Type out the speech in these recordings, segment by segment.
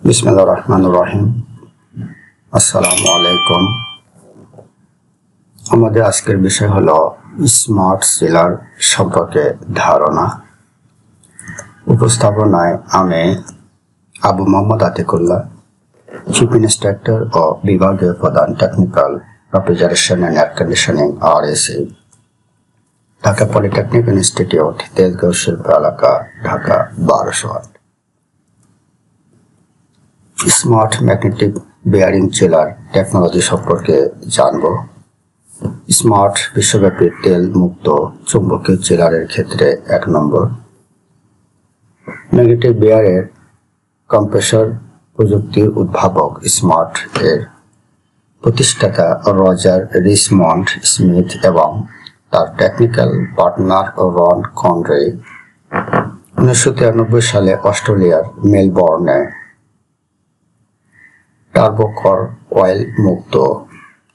বিসমিল্লাহির রহমানির রহিম। আসসালামু আলাইকুম। আমাদের আজকের বিষয় হলো স্মার্ট চিলার সম্পর্কে ধারণা। উপস্থাপনায় আমি আবু মোহাম্মদ আতিকুল্লাহ, চিফ ইন্সট্রাক্টর ও বিভাগীয় প্রধান technical refrigeration and air conditioning RSE, Dhaka polytechnic institute, Tejgaon শিল্প এলাকা, Dhaka 1208। Smart magnetic bearing chiller technology সম্পর্কে জানব। স্মার্ট বিশ্বব্যাপী তেল মুক্ত চুম্বকীয় চিলারের ক্ষেত্রে 1 নম্বর। ম্যাগনেটিক বেয়ারের কম্প্রেসর প্রযুক্তির উদ্ভাবক স্মার্ট এর প্রতিষ্ঠাতা রজার রিচমন্ড স্মিথ এবং তার টেকনিক্যাল পার্টনার রন কনরে 1993 সালে অস্ট্রেলিয়ার মেলবোর্নে টার্বোকর অয়েল মুক্ত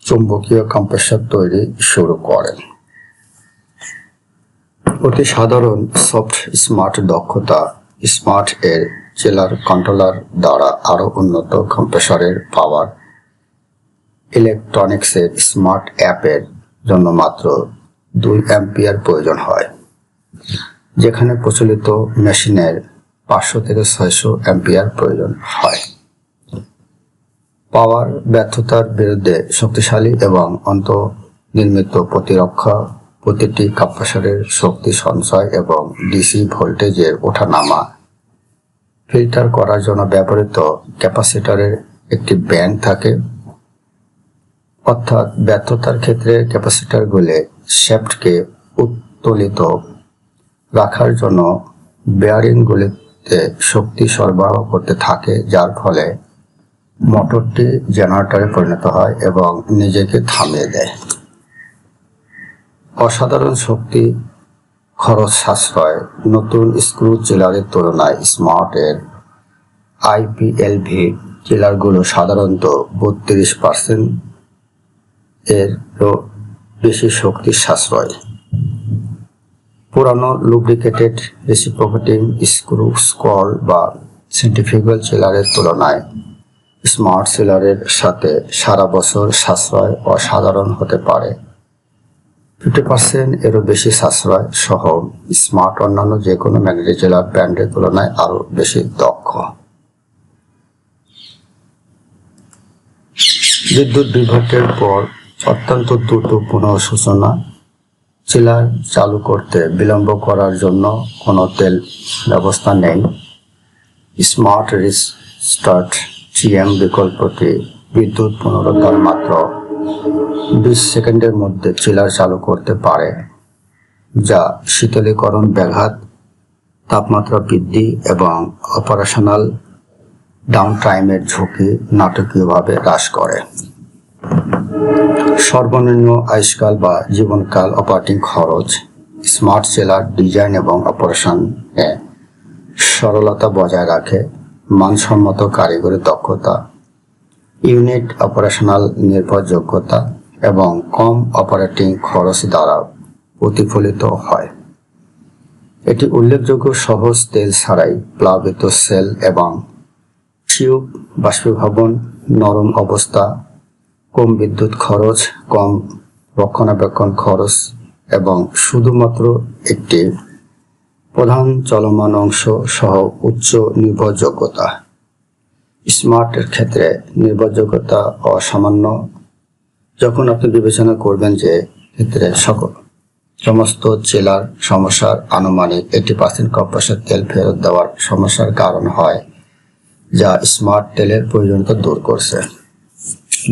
চুম্বকীয় কম্প্রেসর তৈরি শুরু করেন। অতি সাধারণ সফট স্মার্ট দক্ষতা স্মার্ট এর চিলার কন্ট্রোলার দ্বারা আরো উন্নত কম্প্রেসরের পাওয়ার ইলেকট্রনিক্সের স্মার্ট অ্যাপের জন্য মাত্র 2 অ্যাম্পিয়ার প্রয়োজন হয়, যেখানে প্রচলিত মেশিনের 500 থেকে 600 অ্যাম্পিয়ার প্রয়োজন হয়। পাওয়ার ব্যর্থতার বিরুদ্ধে শক্তিশালী এবং অন্তর্নির্মিত প্রতিরক্ষা, প্রতিটি কম্প্রেসরের শক্তি সঞ্চয় এবং ডিসি ভোল্টেজের ওঠানামা ফিল্টার করার জন্য ব্যবহৃত ক্যাপাসিটরের একটি ব্যান্ড থাকে, অর্থাৎ ব্যর্থতার ক্ষেত্রে ক্যাপাসিটরগুলি শ্যাফটকে উত্তোলিত রাখার জন্য বেয়ারিংগুলিতে শক্তি সরবরাহ করতে থাকে, যার ফলে মোটরটি জেনারেটরে পরিণত হয় এবং নিজেকে থামিয়ে দেয়। অসাধারণ শক্তি খরচ সাশ্রয় নতুন স্ক্রু চিলারের তুলনায় স্মার্ট এর IPLV চিলারগুলো সাধারণত 32% এরও বেশি শক্তি সাশ্রয়। পুরানো লুব্রিকেটেড রেসিপ্রোকেটিং স্ক্রু স্কল বা সেন্ট্রিফিউগাল চিলারের তুলনায় স্মার্ট চিলারের সাথে সারা বছর সাশ্রয় অসাধারণ হতে পারে। 50% এরও বেশি সাশ্রয় সহ স্মার্ট অন্যান্য যে কোনো ম্যাগনেটিক চিলার ব্র্যান্ডের তুলনায় আরো বেশি দক্ষ। বিদ্যুৎ বিভ্রাটের পর অত্যন্ত দ্রুত পুনঃসূচনা। চিলার চালু করতে বিলম্ব করার জন্য কোনো তেল ব্যবস্থা নেই। স্মার্ট রিস্টার্ট GM বিকল্পটি বিদ্যুৎ পুনরুদ্ধার মাত্র 20 সেকেন্ডের মধ্যে চিলার চালু করতে পারে, যা শীতলীকরণ ব্যাঘাত, তাপমাত্রা বৃদ্ধি এবং অপারেশনাল ডাউনটাইমের ঝুঁকি নাটকীয়ভাবে হ্রাস করে। সর্বনিম্ন আয়ুষ্কাল বা জীবনকাল অপারেটিং খরচ স্মার্ট চিলার ডিজাইন এবং অপারেশনে সরলতা বজায় রাখে। মানসম্মত কারিগরি দক্ষতা, ইউনিট অপারেশনাল নির্ভরযোগ্যতা এবং কম অপারেটিং খরচ দ্বারা প্রতিফলিত হয়। এটি উল্লেখযোগ্য সহজ তেল ছাড়াই প্লাবিত সেল এবং টিউব বাষ্পীভবন, নরম অবস্থা, কম বিদ্যুৎ খরচ, কম রক্ষণাবেক্ষণ খরচ এবং শুধুমাত্র একটি প্রধান চলমান অংশ সহ উচ্চ নির্ভরযোগ্যতা। স্মার্টের ক্ষেত্রে নির্ভরযোগ্যতা অসামান্য। যখন আপনি বিবেচনা করবেন যে ক্ষেত্রে সমস্ত চিলার সমস্যার আনুমানিক 80% কম্প্রেসর তেল ফেরত দেওয়ার সমস্যার কারণ হয়, যা স্মার্ট তেলের প্রয়োজনীয়তা দূর করছে।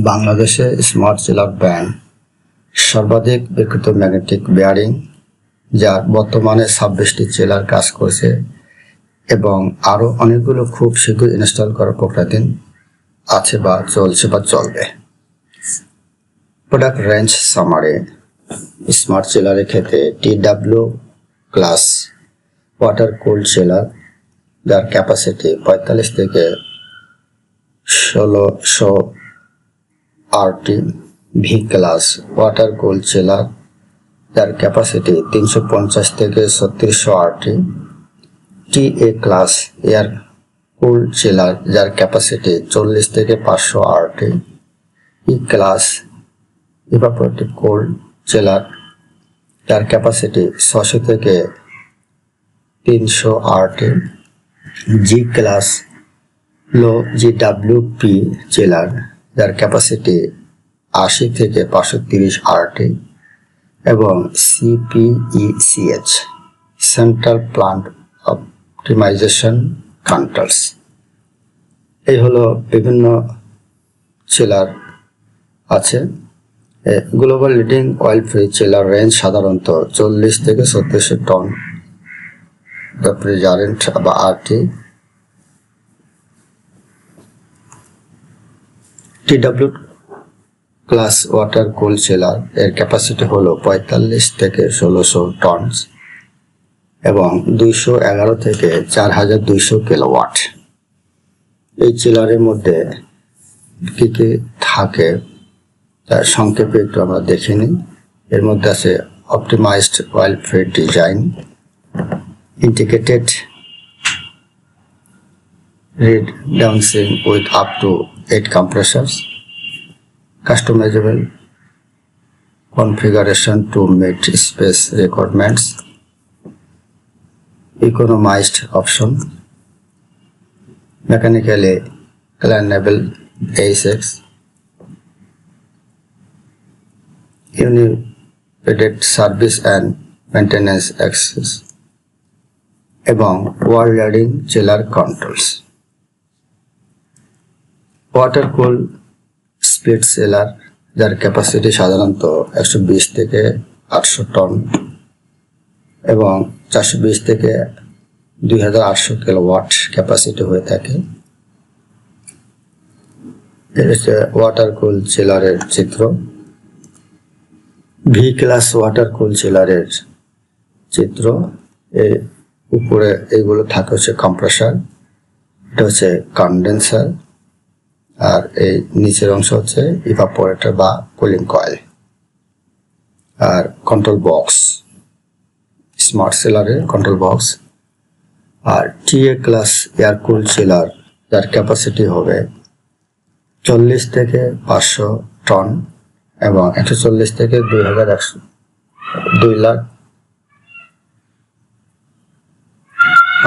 বাংলাদেশে স্মার্ট চিলার ব্র্যান্ড সর্বাধিক বিক্রিত ম্যাগনেটিক বেয়ারিং, যার বর্তমানে 26টি চিলার কাজ করছে এবং আরো অনেকগুলো খুব শীঘ্রই ইনস্টল করার প্রক্রিয়াধীন আছে বা চলছে বা চলবে। Product range summary. স্মার্ট চিলারের ক্ষেত্রে TW class water cooled chiller, যার ক্যাপাসিটি 45 থেকে 1600 RT, V class water cooled chiller, যার ক্যাপাসিটি 350 থেকে 3600 RT, TA class air cool chiller যার ক্যাপাসিটি 40 থেকে 500 আরটি। ই ক্লাস ইভাপোরেটিভ কুল চিলার যার ক্যাপাসিটি 600 থেকে 300 আরটি। জি ক্লাস লো জিডাব্লিউপি chiller যার ক্যাপাসিটি 80 থেকে 530 আরটি এবং সিপিইসিএচ সেন্ট্রাল প্লান্ট অপটিমাইজেশন কন্ট্রোলস। এই হলো বিভিন্ন চিলার আছে। Global leading oil free chiller range সাধারণত 40 থেকে 3700 টন রেফ্রিজারেন্ট বা RT. TW class water cool chiller এর ক্যাপাসিটি হলো 45 থেকে 1600 টন এবং 211 থেকে 4200 কিলোওয়াট। এই চিলারের মধ্যে কি কি থাকে তার সংক্ষেপে একটু আমরা দেখে নিই। এর মধ্যে আছে optimised oil free design, integrated redouncing with up to 8 compressors, customizable configuration to meet space requirements, economized option, mechanically cleanable ASX, unified service and maintenance access এবং wall riding chiller controls. Water cool split chiller যার capacity সাধারণত 120 থেকে 800 ton এবং 420 থেকে 2800 kilowatt capacity হয়ে থাকে। এর হচ্ছে ওয়াটার কুল চিলারের চিত্র। ভি ক্লাস ওয়াটার কুল চিলারের চিত্র। এর উপরে এইগুলো থাকে হচ্ছে কম্প্রেসার, এটা হচ্ছে কন্ডেন্সার, আর এই নিচের অংশ হচ্ছে ইভাপোরেটর বা কুলিং কয়েল, আর কন্ট্রোল বক্স, স্মার্ট চিলারের কন্ট্রোল বক্স। আর TA class air cool chiller যার ক্যাপাসিটি হবে 40 থেকে 500 টন এবং 140 থেকে 2 লাখ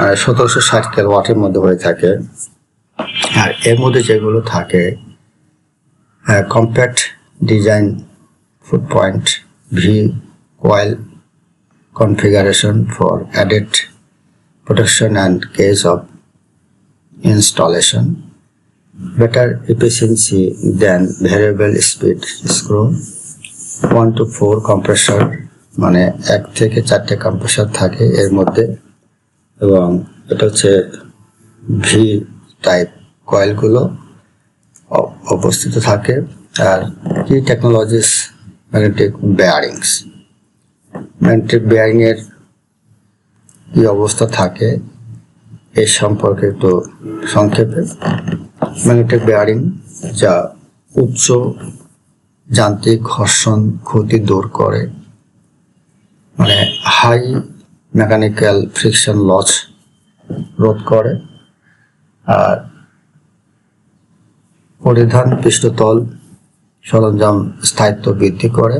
1760 কিলোওয়াটের মধ্যে হয়ে থাকে। আর এর মধ্যে যেগুলো থাকে compact design, foot point, V coil configuration for added protection and case of installation, better efficiency than variable speed screw, 1 to 4 compressor মানে 1 থেকে 4টে কম্প্রেসর থাকে এর মধ্যে, এবং এটা হচ্ছে ভি টাইপ কয়েলগুলো অবস্থিত থাকে। আর কি টেকনোলজিস, ম্যাগনেটিক বেয়ারিংস, ম্যাগনেটিক বেয়ারিং এর কি অবস্থা থাকে এর সম্পর্কে একটু সংক্ষেপে। ম্যাগনেটিক বেয়ারিং যা উচ্চ যান্ত্রিক ঘর্ষণ ক্ষতি দূর করে, মানে হাই মেকানিক্যাল ফ্রিকশন লস রোধ করে, আর পরিধান পৃষ্ঠতল সরঞ্জাম স্থায়িত্ব বৃদ্ধি করে,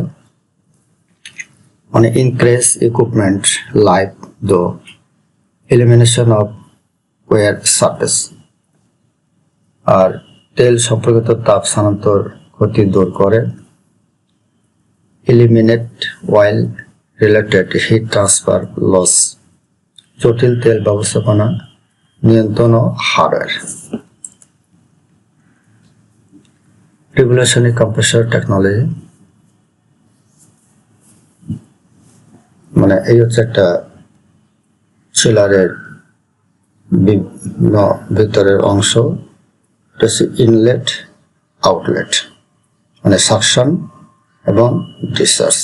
মানে increase equipment life though elimination of wear surface, আর তেল সম্পর্কিত তাপ স্থানান্তর ক্ষতি দূর করে, eliminate oil related heat transfer loss, জটিল তেল ব্যবস্থাপনা নিয়ন্ত্রণ ও হার্ডওয়্যার। রেগুলেশন কম্প্রেসর টেকনোলজি, মানে এই হচ্ছে একটা চিলারের বিভিন্ন ভিতরের অংশ, এটা হচ্ছে ইনলেট আউটলেট, মানে সাকশন এবং ডিসচার্জ।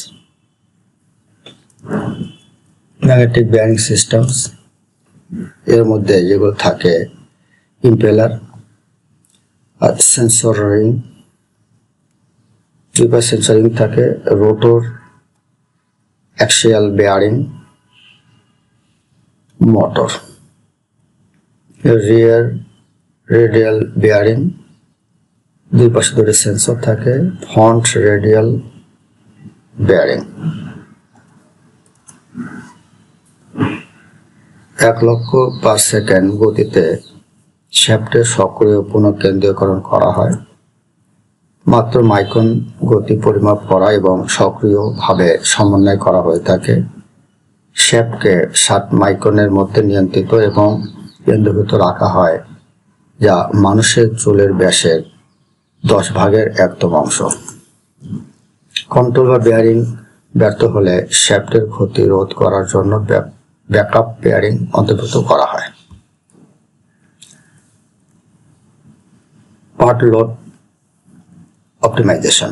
ম্যাগনেটিক বেয়ারিং সিস্টেমস, এর মধ্যে যেগুলো থাকে ইম্পেলার আর সেন্সর রিং, দুইবার সেন্সর রিং থাকে, রোটর, অ্যাক্সিয়াল বেয়ারিং, মোটর, রিয়ার রেডিয়াল বেয়ারিং, দুই পাশে দুটি সেন্সর থাকে। Front radial bearing. 1,00,000 গতিতে শ্যাফটের সক্রিয় পুনঃকেন্দ্রীয়করণ করা হয়। মাত্র মাইক্রন গতি পরিমাপ করা এবং সক্রিয়ভাবে সমন্বয় করা হয়ে থাকে। শ্যাফটকে 7 মাইক্রনের মধ্যে নিয়ন্ত্রিত এবং কেন্দ্রীভূত রাখা হয়, যা মানুষের চুলের ব্যাসের 10/1 অংশ। কন্ট্রোল বা বেয়ারিং ব্যর্থ হলে শ্যাফটের ক্ষতি রোধ করার জন্য ব্যাকআপ বেয়ারিং অন্তর্ভুক্ত করা হয়। Part load optimisation.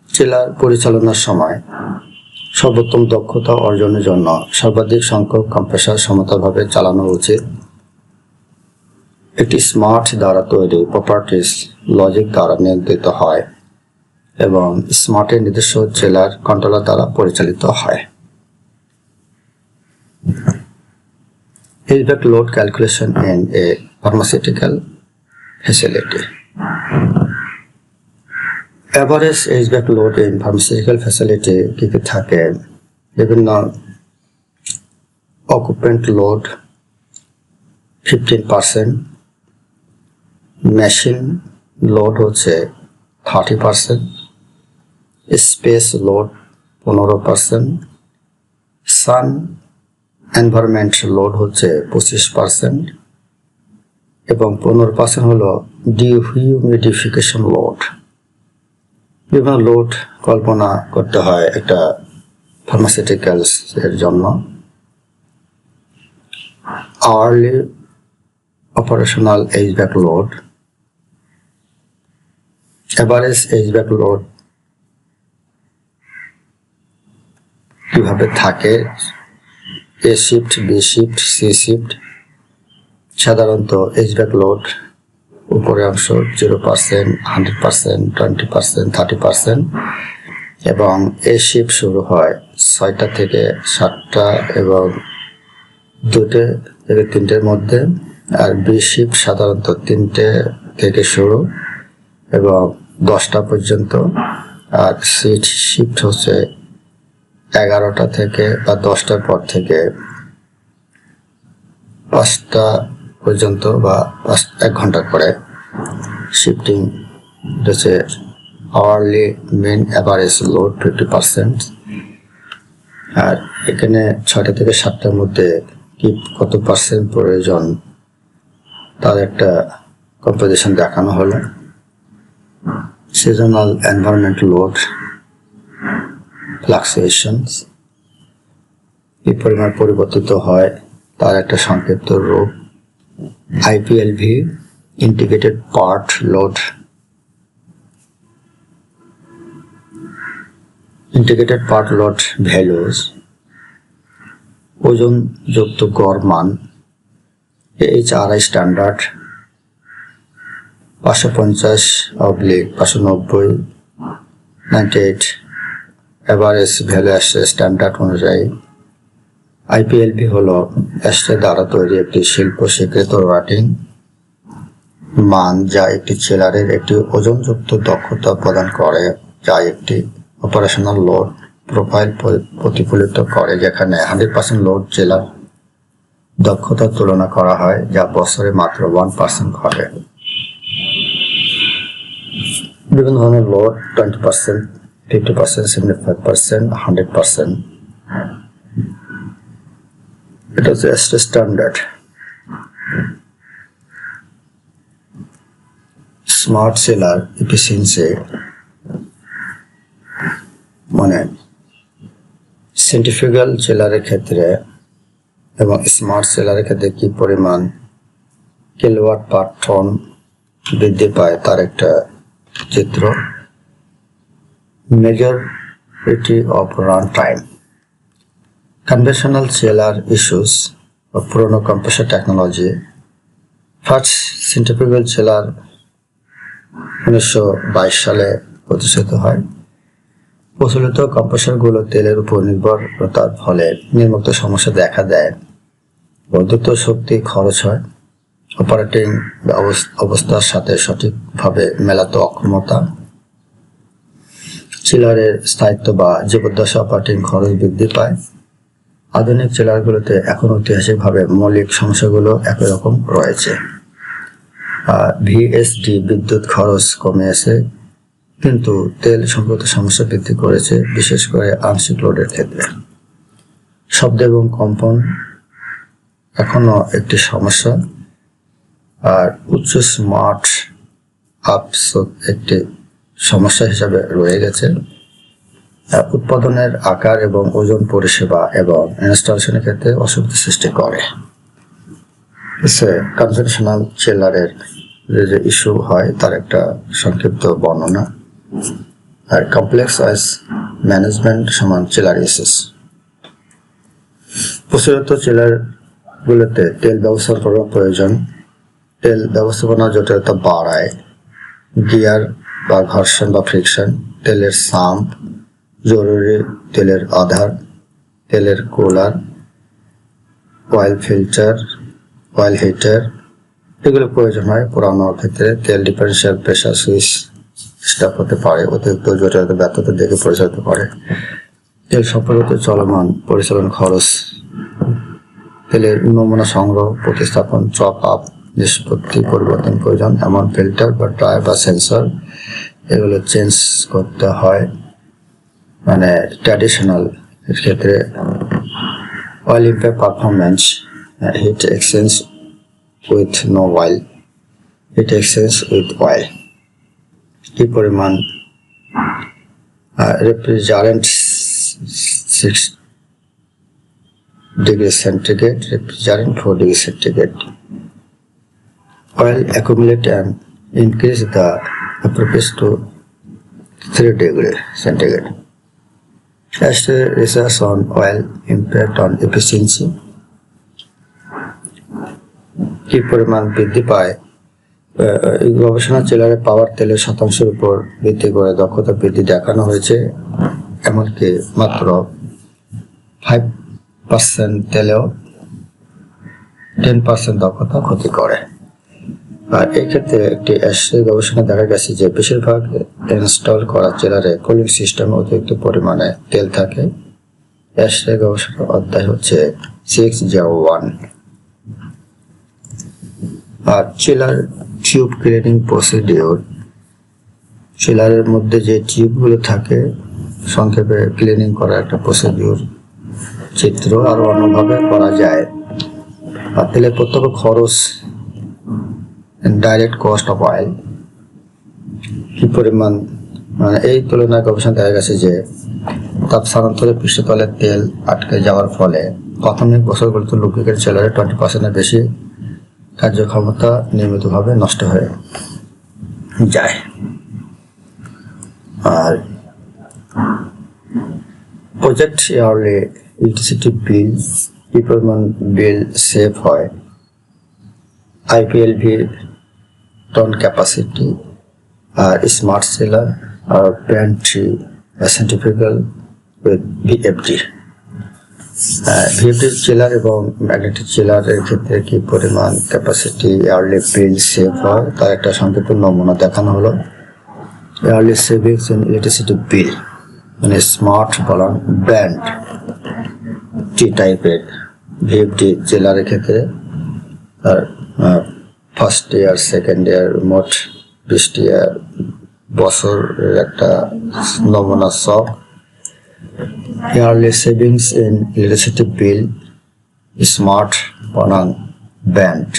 চেলার পরিচালনার সময় সর্বোত্তম দক্ষতা অর্জনের জন্য সর্বাধিক সংখ্যক কম্প্রেসার সমতলভাবে চালানো উচিত। একটি স্মার্ট দ্বারা তৈরি প্রপার্টিস লজিক দ্বারা নিয়ন্ত্রিত হয় এবং স্মার্টের নিজস্ব চেলার কন্ট্রোলার দ্বারা পরিচালিত হয়। HVAC load calculation in a pharmaceutical facility. Average HVAC load in pharmaceutical facility কি কি থাকে? বিভিন্ন occupant load 15%, machine load হচ্ছে 30%, space load 15%, sun environment load হচ্ছে 25% এবং 15% হলো ডিহিউমিডিফিকেশন লোড। বিভিন্ন লোড কল্পনা করতে হয় একটা ফার্মাসিউটিক্যালস এর জন্য। Hourly operational HVAC load, average HVAC load কিভাবে থাকে? A shift, B shift, C shift। সাধারণত HVAC লোড উপরে অংশ 0%, 100%, 20%, 30% এবং A shift শুরু হয় 6টা থেকে 7টা এবং 2টে থেকে 3টের মধ্যে, আর B shift সাধারণত 3টে থেকে শুরু এবং 10টা পর্যন্ত, আর C shift হচ্ছে 11টা থেকে বা 10টার পর থেকে 5টা পর্যন্ত বা 1 ঘন্টা করে শিফটিং হচ্ছে। Hourly mean average load 50%। আর এখানে 6টা থেকে 7টার মধ্যে কি কত পার্সেন্ট প্রয়োজন তার একটা কম্পোজিশন দেখানো হলো। সিজনাল এনভায়রনমেন্ট লোড ফ্লাকচুয়েশনস এই পরিমাণ পরিবর্তিত হয় তার একটা সংক্ষিপ্ত রূপ। IPLV integrated part load. Integrated part load values ওজন যুক্ত গড় মান HRI স্ট্যান্ডার্ড 550/590 98 এভারেজ ভ্যালু আসছে স্ট্যান্ডার্ড অনুযায়ী। IPLV হলো অ্যাস্ট্রে দ্বারা তৈরি একটি শিল্প স্বীকৃত রাটিং মান যা একটি চেলারের একটি ওজনযুক্ত দক্ষতা প্রদান করে, যা একটি অপারেশনাল লোড প্রোফাইল প্রতিফলিত করে, যেখানে 100% লোড চেলার দক্ষতার তুলনা করা হয়, যা বছরে মাত্র 1% ঘটে। বিভিন্ন ধরনের লোড 20%, 50%, 75%, 100%। এটা হচ্ছে ashtray standard. Smart seller efficiency মানে সেন্ট্রিফিউগাল সেলারের ক্ষেত্রে এবং স্মার্ট সেলারের ক্ষেত্রে কি পরিমাণ কিলোওয়াট পার টন বৃদ্ধি পায় তার একটা চিত্র। Majority of run time. Conventional seller issues বা পুরনো compressor technology. First centrifugal seller 1922 সালে প্রতিষ্ঠিত হয়। প্রচলিত কম্প্রেসরগুলো তেলের উপর নির্ভরতার ফলে নির্মুক্ত সমস্যা দেখা দেয় ও বর্ধিত শক্তি খরচ হয়, অপারেটিং অবস্থার সাথে সঠিকভাবে মেলাতে অক্ষমতা, চিলারের স্থায়িত্ব বা জীবদ্দশা অপারেটিং খরচ বৃদ্ধি পায়। আধুনিক চিলারগুলোতে এখন ঐতিহাসিকভাবে মৌলিক সমস্যাগুলো একই রকম রয়েছে। ভিএসডি বিদ্যুৎ খরচ কমিয়েছে, কিন্তু তেল সম্পর্কিত সমস্যা বৃদ্ধি করেছে, বিশেষ করে আংশিক লোডের ক্ষেত্রে। শব্দ এবং কম্পন এখনো একটি সমস্যা, আর উচ্চ স্মার্ট আপস একটি সমস্যা হিসাবে রয়ে গেছে। উৎপাদনের আকার এবং ওজন, পরিষেবা এবং ইনস্টলেশনের ক্ষেত্রে অসুবিধা সৃষ্টি করে। কনভেনশনাল চিলারের যে ইস্যু হয় তার একটা সংক্ষিপ্ত বর্ণনা। আর কমপ্লেক্স ওয়েস ম্যানেজমেন্ট সমান চিলার ইস্যুস। প্রচলিত চিলারগুলোতে তেল ব্যবস্থাপনা প্রয়োজন। তেল ব্যবস্থাপনা জটিলতা বাড়ায়। গিয়ার বা ঘর্ষণ বা ফ্রিকশন, তেলের সাম্প, জরুরি তেলের আধার, তেলের cooler, oil filter, oil heater, এগুলো প্রয়োজন হয়। পোড়ানোর ক্ষেত্রে তেল ডিফারেন্সিয়াল প্রেসার সুইচ ডিস্টার্ব হতে পারে, অতিরিক্ত জটিলতা ব্যর্থতার দিকে পরিচালিত করে। তেল সম্পর্কিত চলমান পরিচালন খরচ, তেলের নমুনা সংগ্রহ, প্রতিস্থাপন, চপ আপ, নিষ্পত্তি পরিবর্তন প্রয়োজন। এমন ফিল্টার বা ড্রাই বা সেন্সর এগুলো চেঞ্জ করতে হয়। মানে ট্র্যাডিশনাল এর ক্ষেত্রে oil impact performance, heat exchange with no oil, heat exchange with oil, কি পরিমাণ refrigerant 6 degree centigrade, refrigerant 4 degree centigrade. Oil accumulate and increase the appropriate to 3 degree centigrade. As the research on oil impact on efficiency, কি পরিমাণ বৃদ্ধি পায়। এই গবেষণা চিলারে পাওয়ার তেলের শতাংশের উপর ভিত্তি করে দক্ষতা বৃদ্ধি দেখানো হয়েছে। এমনকি মাত্র 5% তেলেও 10% দক্ষতা ক্ষতি করে। আর এক্ষেত্রে একটি গবেষণা দেখা গেছে যে বেশিরভাগ ইনস্টল করা চিলারে কুলিং সিস্টেমে অতিরিক্ত পরিমাণে তেল থাকে। গবেষণা অধ্যায় হচ্ছে 601। আর চিলার টিউব ক্লিনিং প্রসিডিওর, চিলারের মধ্যে যে টিউবগুলো থাকে সংক্ষেপে ক্লিনিং করা একটা প্রসিডিওর চিত্র আরো অন্যভাবে করা যায়। আর তেলের প্রত্যক্ষ খরচ, ডাইরেক্ট কস্ট অফ অয়েল, কি পরিমাণ, এই তুলনায় গবেষণা দেখা গেছে যে তাপ স্থানান্তরে পৃষ্ঠতলে তেল আটকে যাওয়ার ফলে প্রাথমিক বছরগুলোতে লুব্রিকেন্ট চিলারে 20% বেশি কার্যক্ষমতা নিয়মিতভাবে নষ্ট হয়ে যায়। আর প্রজেক্ট ইয়ারলি ইলেকট্রিসিটি বিল, কি পরিমাণ বিল সেভ হয়। আইপিএলভি টন ক্যাপাসিটি, আর স্মার্ট চিলার, আর pantry centrifugal with VFD. VFD chiller এবং ম্যাগনেটিক চিলারের ক্ষেত্রে কি পরিমাণ ক্যাপাসিটি ইয়ারলি বিল সেভ হয় তার একটা সংক্ষিপ্ত নমুনা দেখানো হলো। Yearly savings in electricity bill, মানে স্মার্ট বনাম ব্র্যান্ড টি টাইপের ভিএফডি চিলারের ক্ষেত্রে আর ফার্স্ট ইয়ার, সেকেন্ড ইয়ার, মোট 20 ইয়ার বছরের একটা নমুনা সব। Yearly savings in electricity bill, smart বনাম ব্র্যান্ড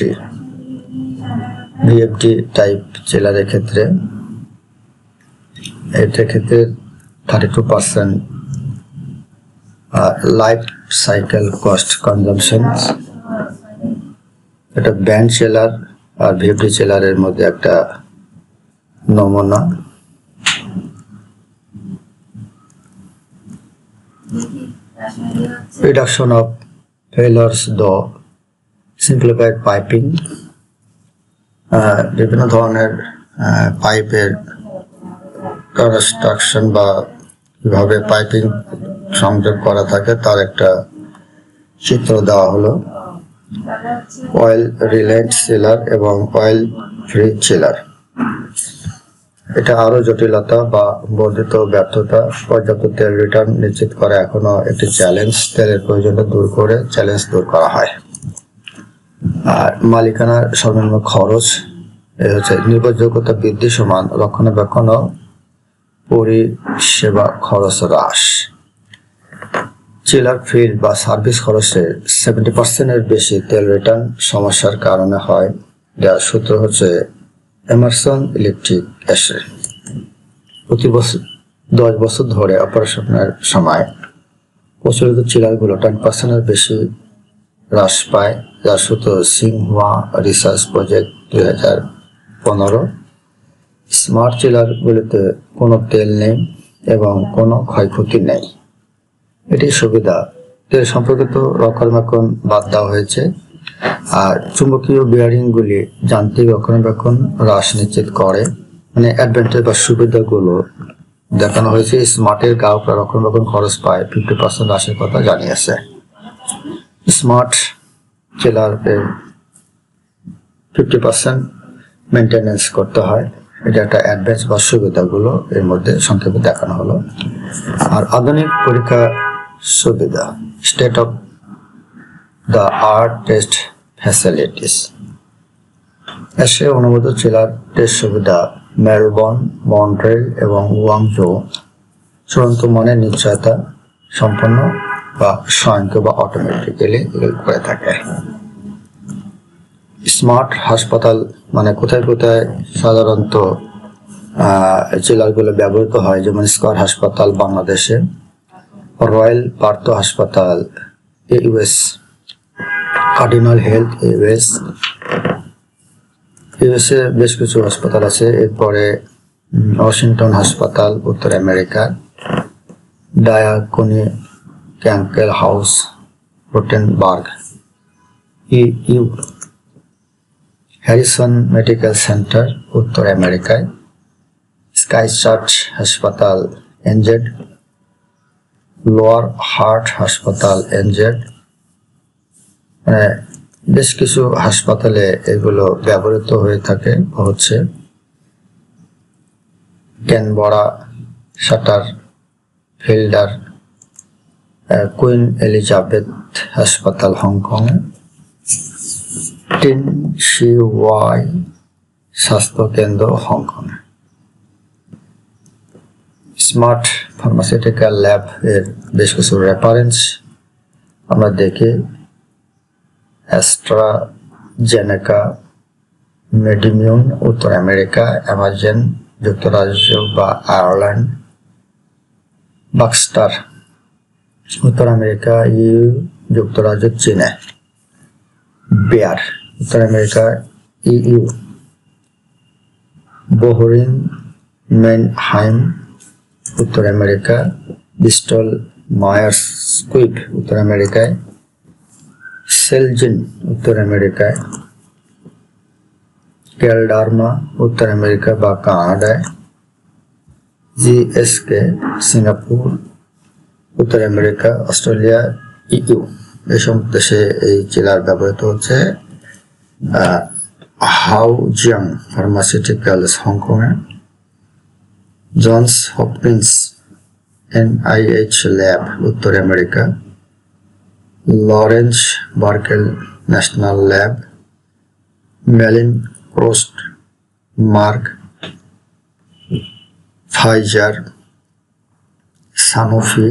ভিএফডি টাইপ চিলারের ক্ষেত্রে, এটার ক্ষেত্রে 32% লাইফ সাইকেল কস্ট কনজামশন। এটা ব্যান্ড চিলার আর ভিএফডি চিলারের মধ্যে একটা নমুনা। Reduction of ফেলার্স, the simplified piping, বিভিন্ন ধরনের পাইপের কনস্ট্রাকশন বা কিভাবে পাইপিং সংযোগ করা থাকে তার একটা চিত্র দেওয়া হলো। অয়েল রিলেন্ট চিলার এবং অয়েল ফ্রি চিলার। এটা আরো জটিলতা বা বর্ধিত ব্যর্থতা। পর্যাপ্ত তেল রিটার্ন নিশ্চিত করা এখনো একটি চ্যালেঞ্জ। তেলের প্রয়োজনটা দূর করে চ্যালেঞ্জ দূর করা হয়। আর মালিকানার সর্বনিম্ন খরচ হচ্ছে নির্ভরযোগ্যতা বৃদ্ধি সমান রক্ষণাবেক্ষণ ও পরিষেবা খরচ হ্রাস। চিলার ফিল্ড বা সার্ভিস খরচের 70% বেশি তেল রিটার্ন সমস্যার কারণে হয়, যার সূত্র হচ্ছে এমারসন ইলেকট্রিক অ্যাসে। প্রতি বছর 10 বছর ধরে অপারেশনের সময় প্রচলিত চিলারগুলো 10% বেশি হ্রাস পায়, যার সূত্র সিংহুয়া রিসার্চ প্রজেক্ট 2015। স্মার্ট চিলারগুলিতে কোনো তেল নেই এবং কোনো ক্ষয়ক্ষতি নেই। এটি সুবিধা। তেল সম্পর্কিত রক্ষণাবেক্ষণ বাদ দেওয়া হয়েছে। আর চুম্বকীয় বিয়ারিংগুলি যান্ত্রিক রক্ষণাবেক্ষণ হ্রাস নিশ্চিত করে। মানে অ্যাডভান্টেজ বা সুবিধাগুলো দেখানো হয়েছে। স্মার্টের গ্রাহকরা রক্ষণাবেক্ষণ খরচ পায় 50% হ্রাসের কথা জানিয়েছে। স্মার্ট চিলারের 50% মেনটেন্যান্স করতে হয়। এটা একটা অ্যাডভান্স বা সুবিধাগুলো এর মধ্যে সংক্ষেপে দেখানো হলো। আর আধুনিক পরীক্ষা সুবিধা, state of the art test facilities. এসে অনুমোদিত চিলার টেস্ট সুবিধা মেলবোর্ন, মন্ট্রিল এবং গুয়াংজো চূড়ান্ত মানের নিশ্চয়তা সম্পন্ন বা স্বয়ংক্রিয় বা অটোমেটিক্যালি করে থাকে। স্মার্ট হাসপাতাল মানে কোথায় কোথায় সাধারণত চিলারগুলো ব্যবহৃত হয়, যেমন স্কয়ার হাসপাতাল বাংলাদেশে, রয়্যাল পার্থ হাসপাতাল ইউএস, কার্ডিনাল হেলথ ইউএসএ বেশ কিছু হাসপাতাল আছে। এরপরে ওয়াশিংটন হাসপাতাল উত্তর আমেরিকা, ডায়াকনি ক্যাঙ্কেল হাউস রোটেনবার্গ ইউ, হ্যারিসন মেডিকেল সেন্টার উত্তর আমেরিকায়, স্কাইচার্চ হাসপাতাল এনজেড, লোয়ার হার্ট হাসপাতাল এনজেড। বেশ কিছু হাসপাতালে এগুলো ব্যবহৃত হয়ে থাকে হচ্ছে ক্যানবরা, শাটার ফিল্ডার, কুইন এলিজাবেথ হাসপাতাল হংকং, টিন শি ওয়াই স্বাস্থ্য কেন্দ্র হংকং। স্মার্ট ফার্মাসিউটিক্যাল ল্যাব এর বেশ কিছু রেফারেন্স আমরা দেখি। অ্যাস্ট্রাজেনেকা, মেডিমিউন উত্তর আমেরিকা, অ্যামাজন যুক্তরাজ্য বা আয়ারল্যান্ড, বাক্সটার উত্তর আমেরিকা, ইউ যুক্তরাজ্য চীনে, বেয়ার উত্তর আমেরিকা ইউ, বোহরিং মেনহাইম উত্তর আমেরিকা, ব্রিস্টল মায়ার্স স্কুইব উত্তর আমেরিকায়, সেলজিন উত্তর আমেরিকায়, ক্যালডার্মা উত্তর আমেরিকা বা কানাডায়, জিএসকে সিঙ্গাপুর উত্তর আমেরিকা, অস্ট্রেলিয়া, ইউ এইসব দেশে এই চিলার ব্যবহৃত হচ্ছে। হাওজিয়াং ফার্মাসিউটিক্যালস হংকংয়ে, জনস হপকিন্স এনআইএইচ ল্যাব উত্তর America, Lawrence Berkeley national lab, মেলিন ক্রোস্ট মার্ক, ফাইজার, সানোফি,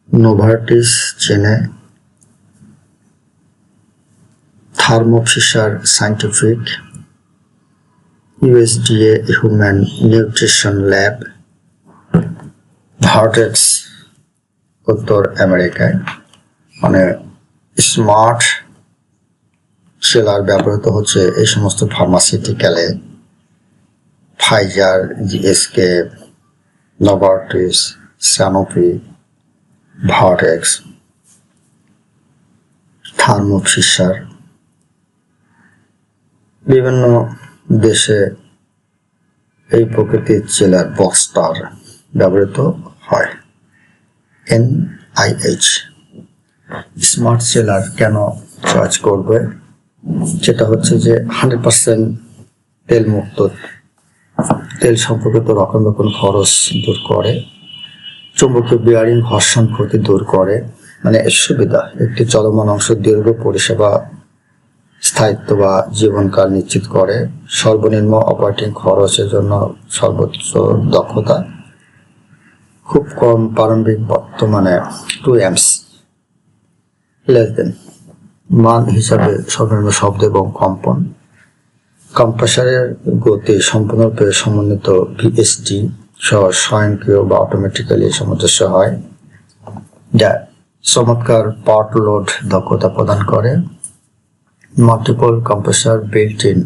নোভার্টিস চীনে, Thermo Fisher Scientific, USDA human nutrition lab, Vertex উত্তর আমেরিকায়। মানে স্মার্ট চিলার ব্যবহৃত হচ্ছে এই সমস্ত ফার্মাসিউটিক্যালে, Pfizer, GSK, Novartis, Sanofi, Vertex, Thermo Fisher. বিভিন্ন দেশে এই প্রকৃতির চিলার বক্সটার ব্যবহৃত হয়। এনআইএইচ স্মার্ট চিলার কেন চার্জ করবে, যেটা হচ্ছে যে 100% তেল মুক্ত, তেল সম্পর্কিত রক্ষণাবেক্ষণ খরচ দূর করে, চুম্বকীয় বিয়ারিং ঘর্ষণ ক্ষতি দূর করে। মানে এর সুবিধা: একটি চলমান অংশ দীর্ঘ পরিষেবা স্থায়িত্ব বা জীবনকাল নিশ্চিত করে, সর্বনিম্ন অপারেটিং খরচের জন্য সর্বোচ্চ দক্ষতা, খুব কম প্রারম্ভিক বর্তমানে 2 amps, লেস দেন মান হিসাবে সর্বনিম্ন শব্দ এবং কম্পন, কম্প্রেসারের গতি সম্পূর্ণরূপে সমন্বিত ভিএসডি সহ স্বয়ংক্রিয় বা অটোমেটিক্যালি সামঞ্জস্য হয়, যা চমৎকার পাওয়ার লোড দক্ষতা প্রদান করে। Multiple compressor built in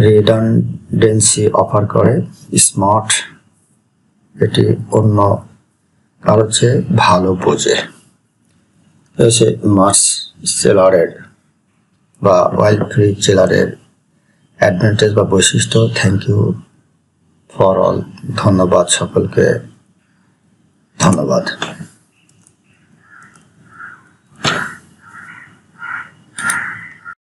redundancy offer করে। স্মার্ট, এটি অন্য কারোর চেয়ে ভালো বোঝে। হচ্ছে মাস সেলারের বা অয়েল ফ্রি চিলারের অ্যাডভান্টেজ বা বৈশিষ্ট্য। Thank you for all. ধন্যবাদ সকলকে, ধন্যবাদ।